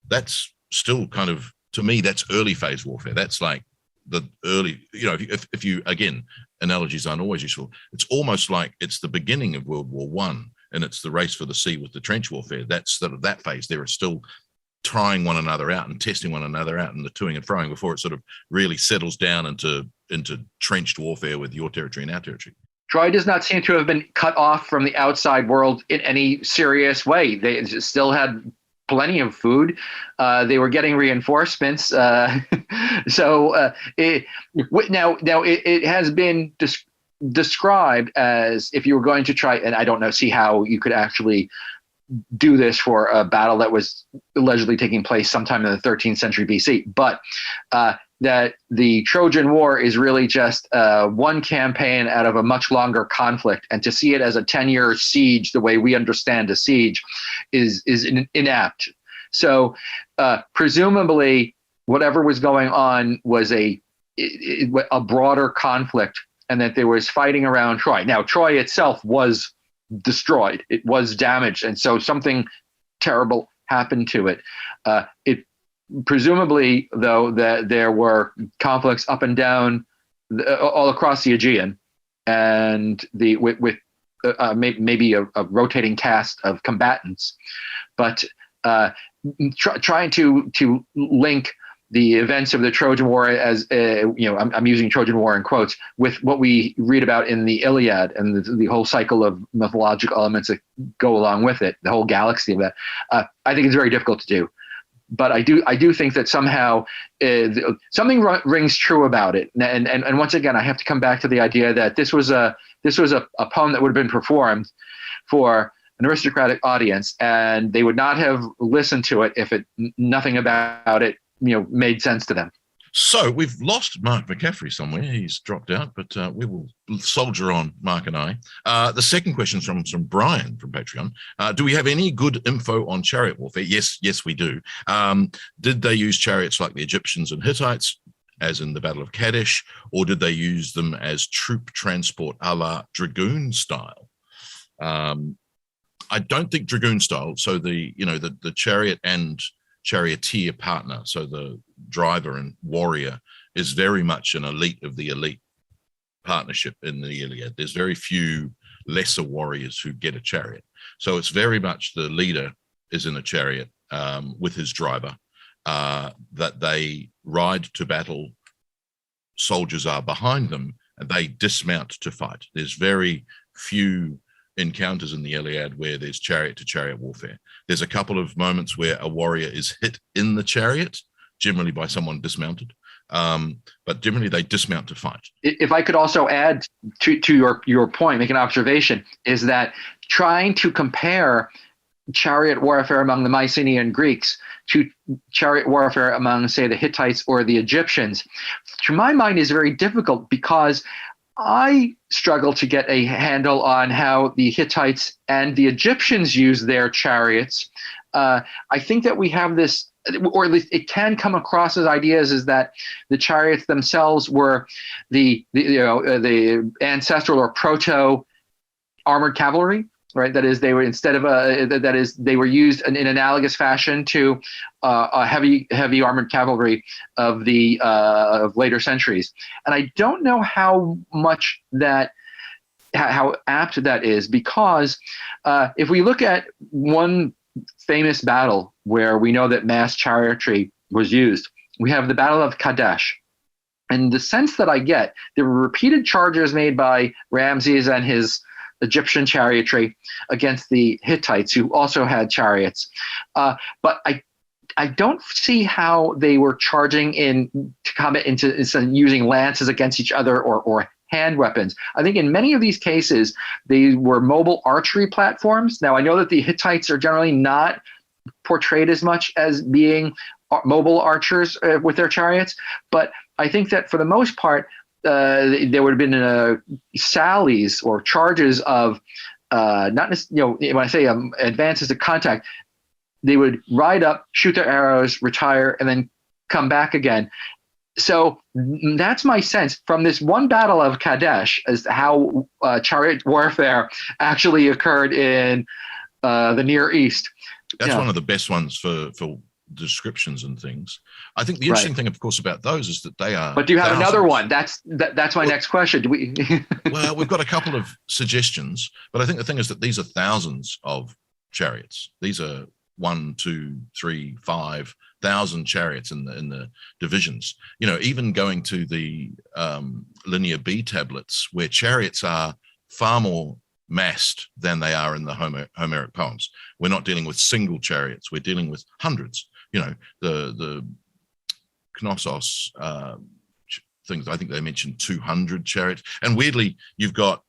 that's still kind of, to me, that's early phase warfare. That's like the early, if you, again, analogies aren't always useful. It's almost like it's the beginning of World War I, and it's the race for the sea with the trench warfare. That's sort of that phase. They are still trying one another out and testing one another out and the toing and froing before it sort of really settles down into trenched warfare with your territory and our territory. Troy does not seem to have been cut off from the outside world in any serious way. They still had plenty of food. They were getting reinforcements. It has been described as, if you were going to try, and I don't see how you could actually do this for a battle that was allegedly taking place sometime in the 13th century BC, but that the Trojan War is really just one campaign out of a much longer conflict, and to see it as a 10-year siege, the way we understand a siege, is inapt. So presumably, whatever was going on was a broader conflict, and that there was fighting around Troy. Now, Troy itself was destroyed; it was damaged, and so something terrible happened to it. presumably, though, that there were conflicts up and down all across the Aegean, and with maybe a rotating cast of combatants, but trying to link the events of the Trojan War as I'm using Trojan War in quotes with what we read about in the Iliad and the whole cycle of mythological elements that go along with it, the whole galaxy of that. I think it's very difficult to do, but I do think that somehow something rings true about it. And once again, I have to come back to the idea that this was a poem that would have been performed for an aristocratic audience, and they would not have listened to it if nothing about it made sense to them. So we've lost Mark McCaffrey somewhere. He's dropped out, but we will soldier on, Mark and I. The second question is from Brian from Patreon. Do we have any good info on chariot warfare? Yes, we do. Did they use chariots like the Egyptians and Hittites, as in the Battle of Kadesh, or did they use them as troop transport a la dragoon style? I don't think dragoon style. So the chariot and charioteer partner, so the driver and warrior, is very much an elite of the elite partnership in the Iliad. There's very few lesser warriors who get a chariot. So it's very much the leader is in a chariot with his driver, that they ride to battle, soldiers are behind them, and they dismount to fight. There's very few encounters in the Iliad where there's chariot to chariot warfare. There's a couple of moments where a warrior is hit in the chariot, generally by someone dismounted, but generally they dismount to fight. If I could also add to your point, make an observation, is that trying to compare chariot warfare among the Mycenaean Greeks to chariot warfare among, say, the Hittites or the Egyptians, to my mind is very difficult, because I struggle to get a handle on how the Hittites and the Egyptians use their chariots. I think that we have this, or at least it can come across as ideas, is that the chariots themselves were the ancestral or proto armored cavalry, right? That is, they were they were used in analogous fashion to a heavy armored cavalry of the of later centuries. And I don't know how apt that is, because if we look at one famous battle where we know that mass chariotry was used, we have the Battle of Kadesh. And the sense that I get, there were repeated charges made by Ramses and his Egyptian chariotry against the Hittites, who also had chariots. But I don't see how they were charging in to combat into using lances against each other or hand weapons. I think in many of these cases, they were mobile archery platforms. Now, I know that the Hittites are generally not portrayed as much as being mobile archers with their chariots, but I think that for the most part, there would have been sallies or charges of not necessarily, when I say advances to contact, they would ride up, shoot their arrows, retire, and then come back again. So that's my sense from this one battle of Kadesh as to how chariot warfare actually occurred in the Near East. That's one of the best ones for descriptions and things. I think the interesting thing, of course, about those is that they are. But do you have another one? That's my next question. Do we? Well, we've got a couple of suggestions, but I think the thing is that these are thousands of chariots. These are 1, 2, 3, 5,000 chariots in the divisions. Even going to the Linear B tablets, where chariots are far more massed than they are in the Homeric poems. We're not dealing with single chariots. We're dealing with hundreds. The Knossos things, I think they mentioned 200 chariots. And weirdly, you've got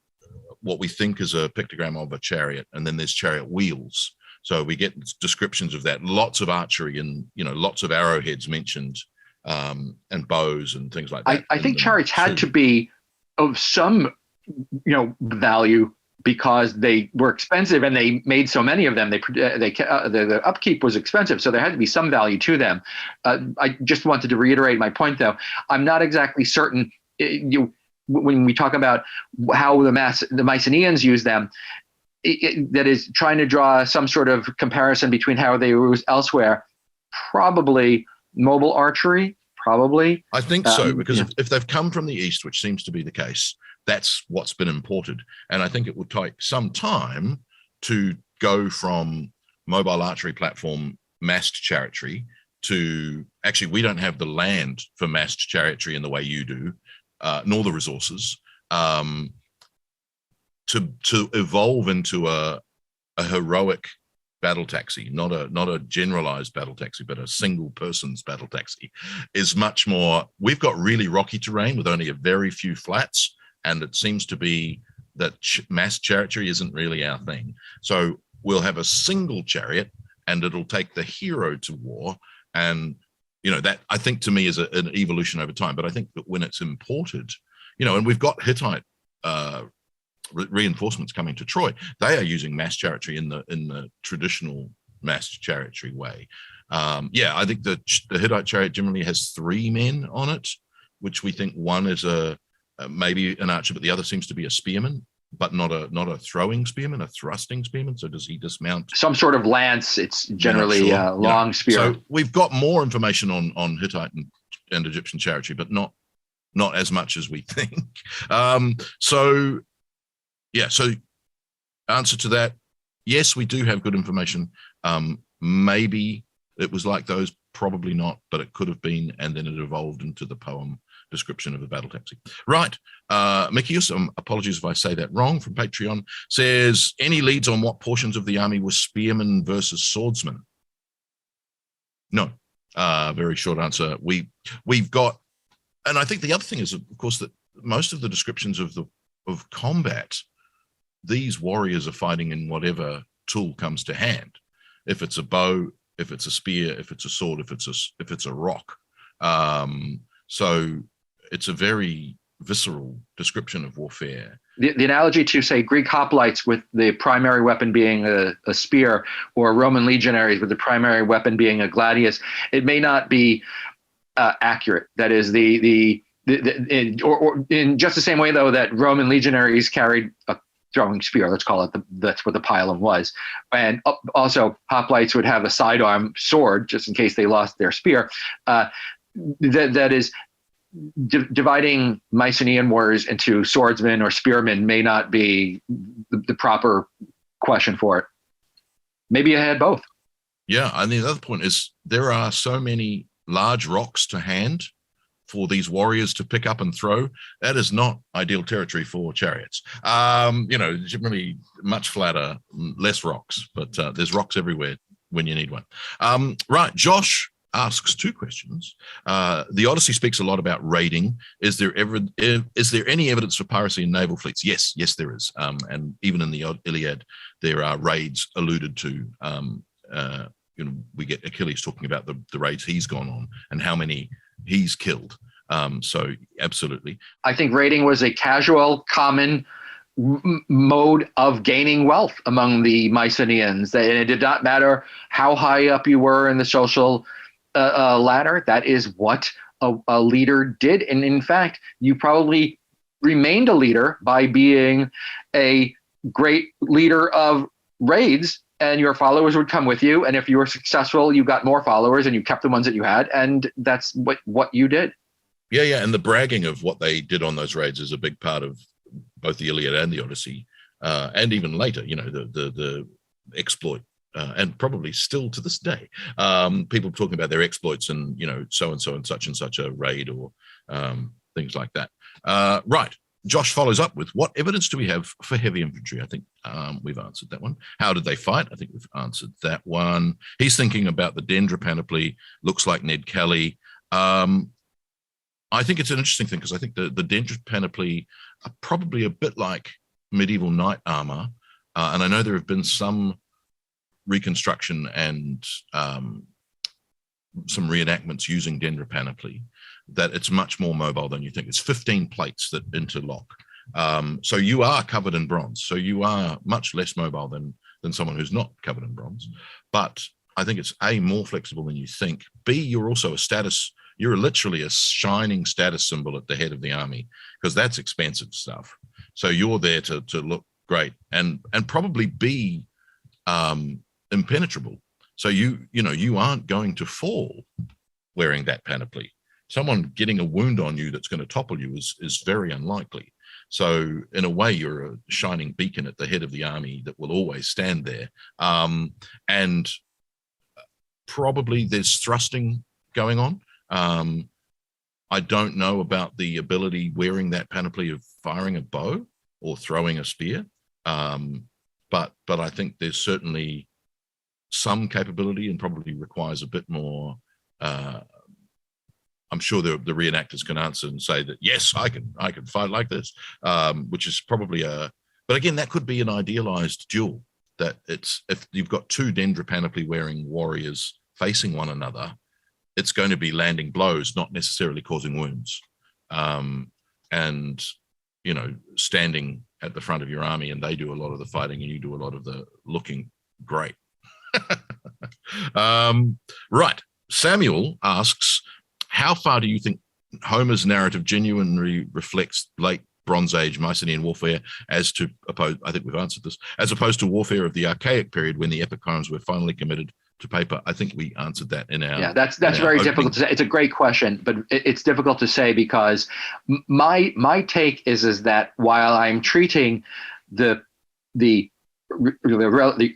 what we think is a pictogram of a chariot, and then there's chariot wheels. So we get descriptions of that. Lots of archery and, lots of arrowheads mentioned, and bows and things like that. I think chariots had to be of some, value, because they were expensive and they made so many of them. The upkeep was expensive, so there had to be some value to them. I just wanted to reiterate my point, though. I'm not exactly certain. When we talk about how the Mycenaeans used them, that is trying to draw some sort of comparison between how they were used elsewhere. Probably mobile archery, probably. I think so, because yeah. if they've come from the east, which seems to be the case, that's what's been imported. And I think it would take some time to go from mobile archery platform massed chariotry to, actually, we don't have the land for massed chariotry in the way you do, nor the resources, to evolve into a heroic battle taxi, not a generalized battle taxi, but a single person's battle taxi, is much more. We've got really rocky terrain with only a very few flats, and it seems to be that mass chariotry isn't really our thing. So we'll have a single chariot, and it'll take the hero to war. And that, I think, to me, is an evolution over time. But I think that when it's imported, and we've got Hittite reinforcements coming to Troy, they are using mass chariotry in the traditional mass chariotry way. I think the Hittite chariot generally has 3 men on it, which we think one is maybe an archer, but the other seems to be a spearman, but not a throwing spearman, a thrusting spearman. So does he dismount? Some sort of lance. It's generally a long spear. So we've got more information on Hittite and Egyptian chariotry, but not as much as we think. So answer to that, yes, we do have good information. Maybe it was like those, probably not, but it could have been, and then it evolved into the poem description of the battle taxi. Right. Mikius, apologies if I say that wrong, from Patreon, says, any leads on what portions of the army were spearmen versus swordsmen? No. Very short answer. We've got, and I think the other thing is, of course, that most of the descriptions of combat, these warriors are fighting in whatever tool comes to hand. If it's a bow, if it's a spear, if it's a sword, if it's a rock. So it's a very visceral description of warfare. The analogy to, say, Greek hoplites with the primary weapon being a spear, or Roman legionaries with the primary weapon being a gladius, it may not be accurate. That is or in just the same way, though, that Roman legionaries carried a throwing spear, let's call it, that's what the pylon was. And also hoplites would have a sidearm sword just in case they lost their spear. That is, dividing Mycenaean warriors into swordsmen or spearmen may not be the proper question for it. Maybe I had both. Yeah, and the other point is, there are so many large rocks to hand for these warriors to pick up and throw. That is not ideal territory for chariots. Generally much flatter, less rocks, but there's rocks everywhere when you need one. Right, Josh asks 2 questions. The Odyssey speaks a lot about raiding. Is there any evidence for piracy in naval fleets? Yes, there is. And even in the Iliad, there are raids alluded to. We get Achilles talking about the raids he's gone on and how many he's killed. So absolutely. I think raiding was a casual, common mode of gaining wealth among the Mycenaeans. And it did not matter how high up you were in the social ladder. That is what a leader did. And in fact, you probably remained a leader by being a great leader of raids, and your followers would come with you. And if you were successful, you got more followers and you kept the ones that you had. And that's what you did. Yeah. And the bragging of what they did on those raids is a big part of both the Iliad and the Odyssey. And even later, the exploit. And probably still to this day, people talking about their exploits and, so-and-so and such a raid, or things like that. Right. Josh follows up with, what evidence do we have for heavy infantry? I think we've answered that one. How did they fight? I think we've answered that one. He's thinking about the Dendra panoply. Looks like Ned Kelly. I think it's an interesting thing, because I think the Dendra panoply are probably a bit like medieval knight armor. And I know there have been some reconstruction and some reenactments using Dendra panoply, that it's much more mobile than you think. It's 15 plates that interlock. So you are covered in bronze. So you are much less mobile than someone who's not covered in bronze. But I think it's A, more flexible than you think. B, you're also you're literally a shining status symbol at the head of the army, because that's expensive stuff. So you're there to look great and probably be impenetrable. So you aren't going to fall wearing that panoply. Someone getting a wound on you that's going to topple you is very unlikely. So in a way, you're a shining beacon at the head of the army that will always stand there. And probably there's thrusting going on. I don't know about the ability wearing that panoply of firing a bow or throwing a spear. But I think there's certainly some capability, and probably requires a bit more. I'm sure the reenactors can answer and say that, yes, I can fight like this, which is probably but again, that could be an idealized duel. That it's, if you've got two Dendra panoply wearing warriors facing one another, it's going to be landing blows, not necessarily causing wounds. And, you know, standing at the front of your army and they do a lot of the fighting and you do a lot of the looking great. Right. Samuel asks, how far do you think Homer's narrative genuinely reflects late Bronze Age Mycenaean warfare as to oppose, I think we've answered this, as opposed to warfare of the Archaic period when the epic poems were finally committed to paper? I think we answered that in our. Yeah, that's very difficult to say. It's a great question, but it's difficult to say because my take is that while I'm treating the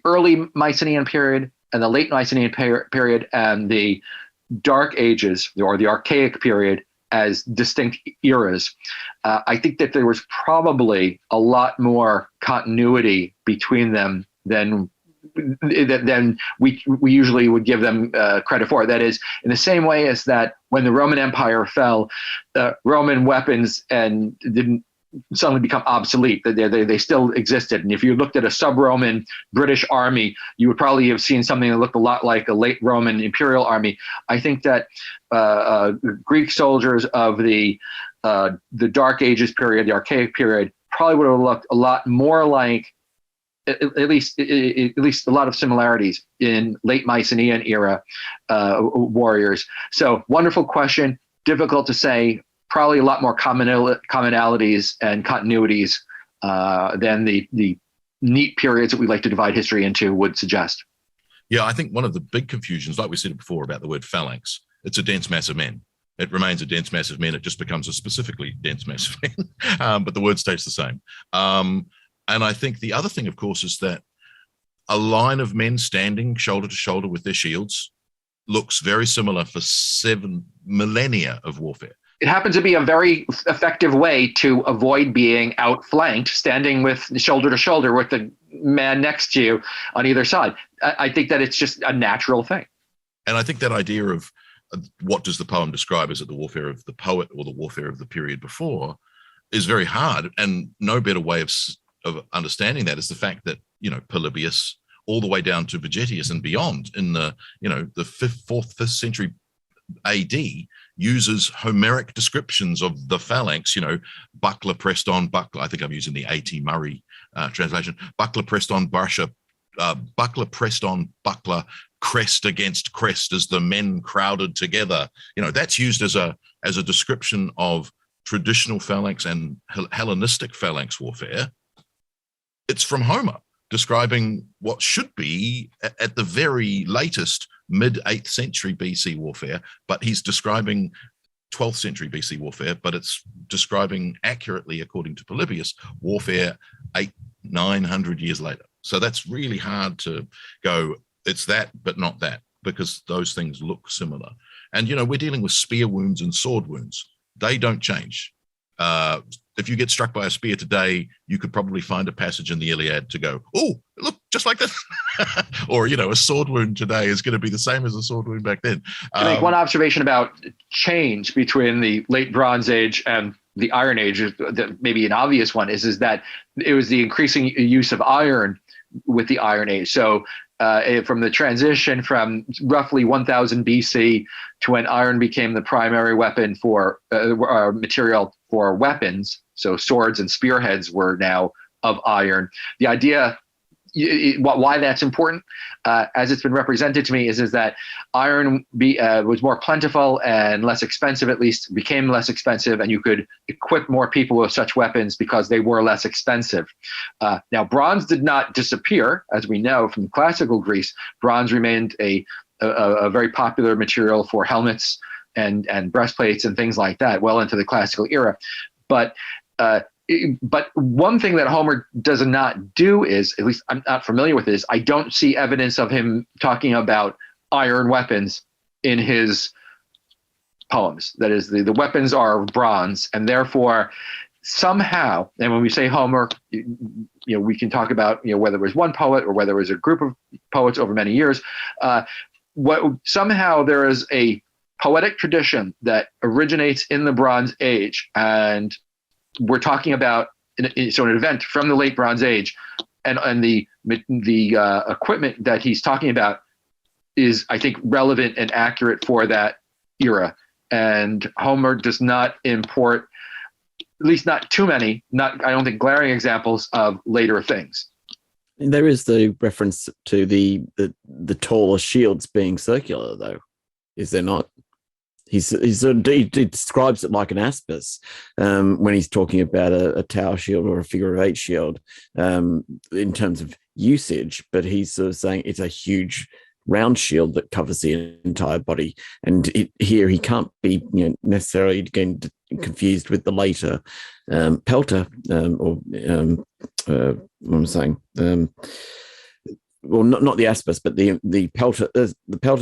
early Mycenaean period and the late Mycenaean period and the Dark Ages or the Archaic period as distinct eras, I think that there was probably a lot more continuity between them than we usually would give them credit for. That is, in the same way as that when the Roman Empire fell, Roman weapons and didn't suddenly become obsolete. They still existed. And if you looked at a sub-Roman British army, you would probably have seen something that looked a lot like a late Roman imperial army. I think that Greek soldiers of the Dark Ages period, the Archaic period, probably would have looked a lot more like, at least a lot of similarities in late Mycenaean era warriors. So wonderful question. Difficult to say. Probably a lot more commonalities and continuities than the neat periods that we like to divide history into would suggest. Yeah, I think one of the big confusions, like we said before about the word phalanx, it's a dense mass of men. It remains a dense mass of men. It just becomes a specifically dense mass of men, but the word stays the same. And I think the other thing, of course, is that a line of men standing shoulder to shoulder with their shields looks very similar for 7 millennia of warfare. It happens to be a very effective way to avoid being outflanked, standing with shoulder to shoulder with the man next to you on either side. I think that it's just a natural thing. And I think that idea of what does the poem describe? Is it the warfare of the poet or the warfare of the period before is very hard. And no better way of understanding that is the fact that, you know, Polybius all the way down to Vegetius and beyond in the 5th century AD uses Homeric descriptions of the phalanx, buckler pressed on buckler. I think I'm using the A.T. Murray translation. Buckler pressed on buckler pressed on buckler, crest against crest as the men crowded together. That's used as a description of traditional phalanx and Hellenistic phalanx warfare. It's from Homer, describing what should be at the very latest mid-8th century BC warfare, but he's describing 12th century BC warfare, but it's describing accurately, according to Polybius, warfare 900 years later. So that's really hard to go, it's that, but not that, because those things look similar. And, we're dealing with spear wounds and sword wounds. They don't change. If you get struck by a spear today, you could probably find a passage in the Iliad to go, oh, look, just like this. Or, a sword wound today is going to be the same as a sword wound back then. To make one observation about change between the late Bronze Age and the Iron Age, maybe an obvious one, is that it was the increasing use of iron with the Iron Age. So from the transition from roughly 1000 BC to when iron became the primary weapon for material for weapons, so swords and spearheads were now of iron. The idea, why that's important, as it's been represented to me, is that iron was more plentiful and less expensive, at least became less expensive, and you could equip more people with such weapons because they were less expensive. Now, bronze did not disappear, as we know from classical Greece. Bronze remained a a very popular material for helmets and breastplates and things like that, well into the classical era. But one thing that Homer does not do is, at least I'm not familiar with this, I don't see evidence of him talking about iron weapons in his poems. That is, the weapons are bronze, and therefore somehow, and when we say Homer, we can talk about whether it was one poet or whether it was a group of poets over many years. Somehow there is a poetic tradition that originates in the Bronze Age, and we're talking about an event from the late Bronze Age, and the equipment that he's talking about is, I think, relevant and accurate for that era. And Homer does not import, at least not too many, I don't think glaring examples of later things. There is the reference to the taller shields being circular, though, is there not? He describes it like an aspis when he's talking about a tower shield or a figure of eight shield in terms of usage, but he's sort of saying it's a huge round shield that covers the entire body. And here he can't be necessarily getting confused with the later pelter what I'm saying. Well, not the aspis, but the pelter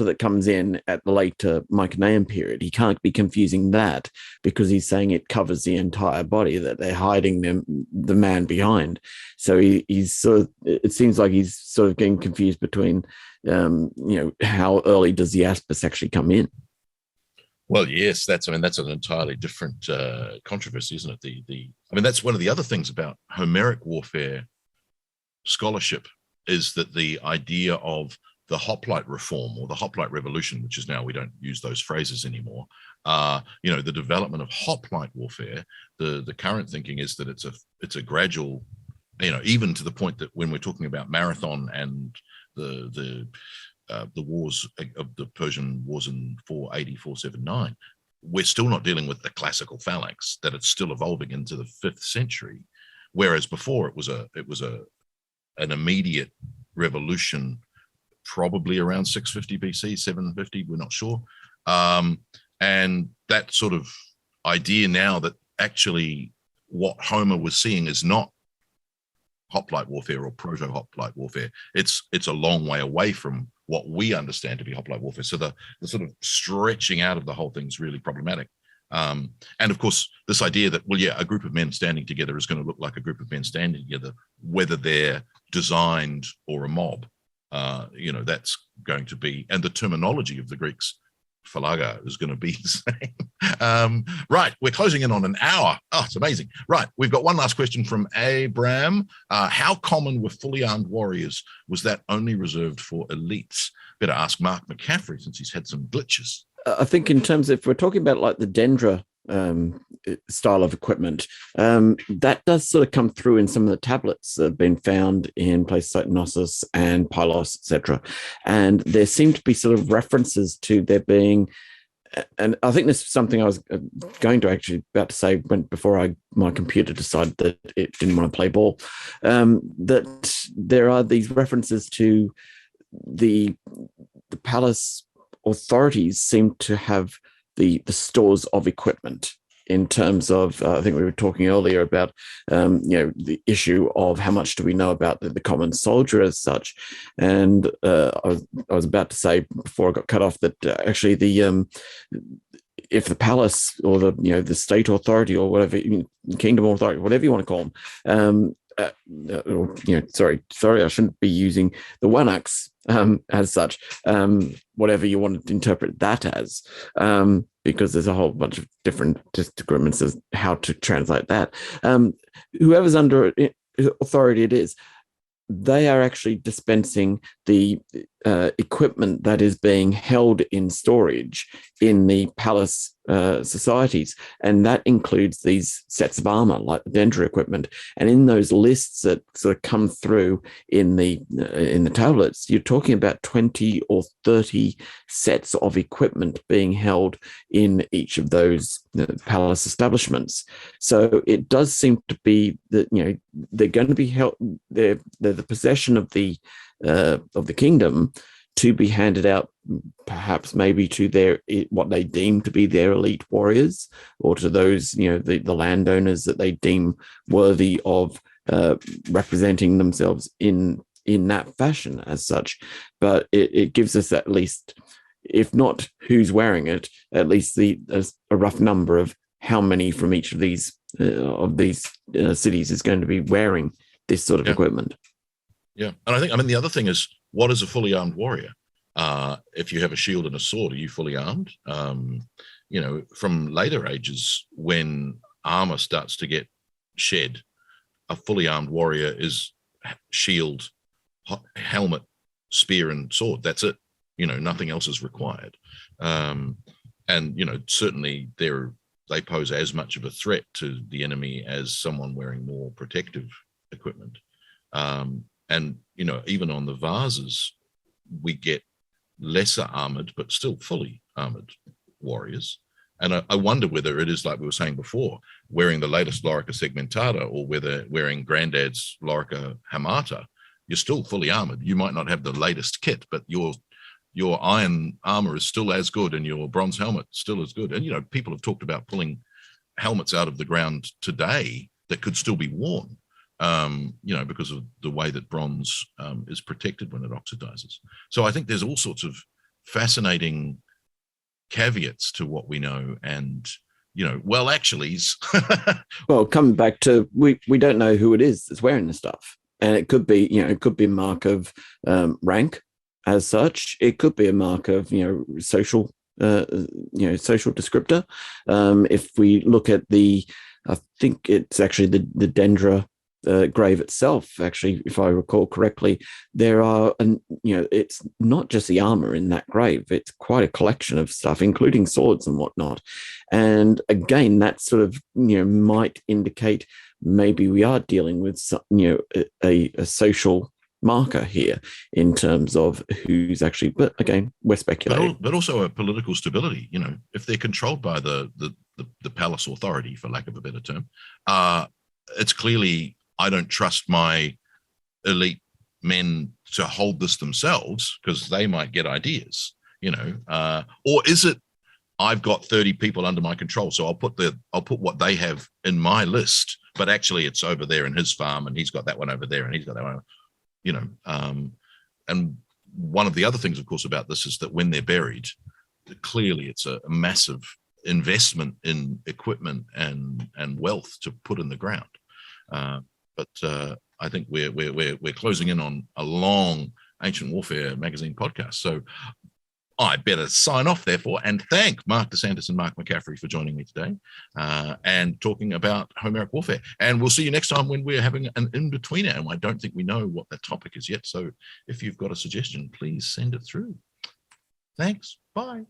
that comes in at the later Mycenaean period. He can't be confusing that because he's saying it covers the entire body, that they're hiding the man behind. So he's sort of, it seems like he's sort of getting confused between how early does the aspis actually come in? Well, yes, that's an entirely different controversy, isn't it? That's one of the other things about Homeric warfare scholarship, is that the idea of the hoplite reform or the hoplite revolution, which is now, we don't use those phrases anymore, the development of hoplite warfare, the current thinking is that it's a gradual, even to the point that when we're talking about marathon and the wars of the Persian wars in 480, 479, we're still not dealing with the classical phalanx, that it's still evolving into the 5th century, whereas before it was an immediate revolution, probably around 650 BC, 750, we're not sure. And that sort of idea now that actually what Homer was seeing is not hoplite warfare or proto-hoplite warfare. It's a long way away from what we understand to be hoplite warfare. So the sort of stretching out of the whole thing is really problematic. And of course, this idea that, a group of men standing together is going to look like a group of men standing together, whether they're designed or a mob, that's going to be, and the terminology of the Greeks, phalaga, is going to be the same. Right, we're closing in on an hour. Oh, it's amazing. Right, we've got one last question from Abram. How common were fully armed warriors? Was that only reserved for elites? Better ask Mark McCaffrey, since he's had some glitches. I think in terms of, if we're talking about like the Dendra style of equipment, that does sort of come through in some of the tablets that have been found in places like Knossos and Pylos, etc. And there seem to be sort of references to there being, and I think this is something I was going to actually about to say before my computer decided that it didn't want to play ball, that there are these references to the palace authorities seem to have the stores of equipment, in terms of, I think we were talking earlier about, the issue of how much do we know about the common soldier as such. And I was about to say before I got cut off that actually if the palace or the state authority or whatever, kingdom authority, whatever you want to call them, sorry, I shouldn't be using the one-axe as such, whatever you want to interpret that as, because there's a whole bunch of different disagreements as how to translate that. Whoever's under authority it is, they are actually dispensing the equipment that is being held in storage in the palace societies, and that includes these sets of armor like the Dendra equipment. And in those lists that sort of come through in the tablets, you're talking about 20 or 30 sets of equipment being held in each of those palace establishments. So it does seem to be that they're going to be held, they're the possession of the kingdom to be handed out, perhaps maybe to their what they deem to be their elite warriors, or to those, the landowners that they deem worthy of representing themselves in that fashion as such. But it gives us at least, if not who's wearing it, at least a rough number of how many from each of these cities is going to be wearing this sort of equipment. Yeah, and I think, the other thing is, what is a fully armed warrior? If you have a shield and a sword, are you fully armed? From later ages, when armor starts to get shed, a fully armed warrior is shield, helmet, spear, and sword. That's it. Nothing else is required. Certainly they pose as much of a threat to the enemy as someone wearing more protective equipment. Even on the vases, we get lesser armored, but still fully armored warriors. And I wonder whether it is, like we were saying before, wearing the latest Lorica Segmentata, or whether wearing Granddad's Lorica Hamata, you're still fully armored. You might not have the latest kit, but your iron armor is still as good, and your bronze helmet still as good. And, people have talked about pulling helmets out of the ground today that could still be worn, because of the way that bronze is protected when it oxidizes. So I think there's all sorts of fascinating caveats to what we know, and actuallys. Well, coming back to, we don't know who it is that's wearing the stuff, and it could be a mark of rank as such. It could be a mark of social social descriptor. If we look at I think it's actually the Dendra grave itself, actually, if I recall correctly, there are, it's not just the armor in that grave, it's quite a collection of stuff, including swords and whatnot. And again, that sort of, might indicate maybe we are dealing with some, a social marker here in terms of who's actually, but again, we're speculating. But also a political stability, if they're controlled by the palace authority, for lack of a better term, it's clearly, I don't trust my elite men to hold this themselves, because they might get ideas, or is it, I've got 30 people under my control, so I'll put what they have in my list, but actually it's over there in his farm, and he's got that one over there, and he's got that one, and one of the other things, of course, about this is that when they're buried, clearly it's a massive investment in equipment and wealth to put in the ground. But I think we're closing in on a long Ancient Warfare magazine podcast. So I better sign off, therefore, and thank Mark DeSantis and Mark McCaffrey for joining me today and talking about Homeric warfare. And we'll see you next time when we're having an in-betweener. And I don't think we know what that topic is yet. So if you've got a suggestion, please send it through. Thanks. Bye.